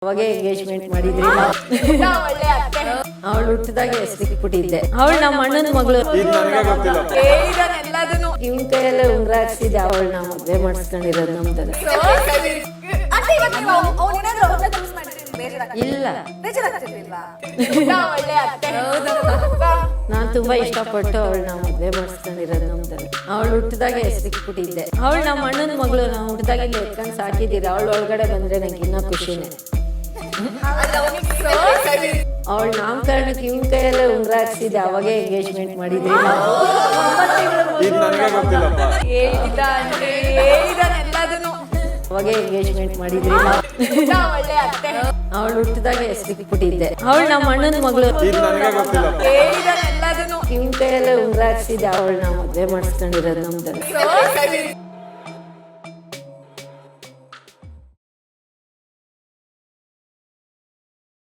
ಅವಾಗೆ ಎಂಗೇಜ್ಮೆಂಟ್ ಮಾಡಿದ್ರಿ. ಅವಳು ಹುಟ್ಟಿದಾಗ ಹೆಸರಿಕ್ಬಿಟ್ಟಿದ್ದೆ. ಅವಳು ನಮ್ಮ ಅಣ್ಣನ ಮಗಳು. ಇವ್ನ ಕೈಯಲ್ಲೇ ಉಂಗ್ರ ಹಾಕ್ಸಿದ್ದೆ. ಅವಳನ್ನ ಮದ್ವೆ ಮಾಡಿಸ್ಕೊಂಡಿರೋದು ನಮ್ದಲ್ಲ. ಇಲ್ಲ, ನಾನ್ ತುಂಬಾ ಇಷ್ಟಪಟ್ಟು ಅವಳನ್ನ ಮದ್ವೆ ಮಾಡಿಸ್ಕೊಂಡಿರೋದು ನಮ್ದಲ್ಲ. ಅವಳು ಹುಟ್ಟಿದಾಗ ಹೆಸರಿಕ್ಬಿಟ್ಟಿದ್ದೆ. ಅವಳು ನಮ್ಮ ಅಣ್ಣನ ಮಗಳು. ನಾವು ಹುಟ್ಟಿದಾಗಿಂದ ಎತ್ಕೊಂಡು ಸಾಕಿದ್ದೀರ. ಅವಳು ಒಳಗಡೆ ಬಂದ್ರೆ ನಂಗೆ ಇನ್ನೂ ಖುಷಿನೇ. ಅವಳ ನಾಮಕರಣಕ್ಕೆ ಇವ್ನ ಕೈಯಲ್ಲೇ ಉಂಗ್ರ ಹಾಕ್ಸಿದ್ದೆ. ಅವಾಗೆ ಎಂಗೇಜ್ಮೆಂಟ್ ಮಾಡಿದ್ರಿ. ಅವಾಗೆ ಎಂಗೇಜ್ಮೆಂಟ್ ಮಾಡಿದ್ರಿ. ಅವಳು ಹುಟ್ಟಿದಾಗ ಹೆಸರಿಕ್ಬಿಟ್ಟಿದ್ದೆ. ಅವಳು ನಮ್ಮ ಅಣ್ಣನ ಮಗಳು. ಇವ್ನ ಕೈಯಲ್ಲೇ ಉಂಗ್ರ ಹಾಕ್ಸಿದ್ದೆ. ಅವಳನ್ನ ಮದ್ವೆ ಮಾಡಿಸ್ಕೊಂಡಿರೋದು ನಮ್ದಲ್ಲ.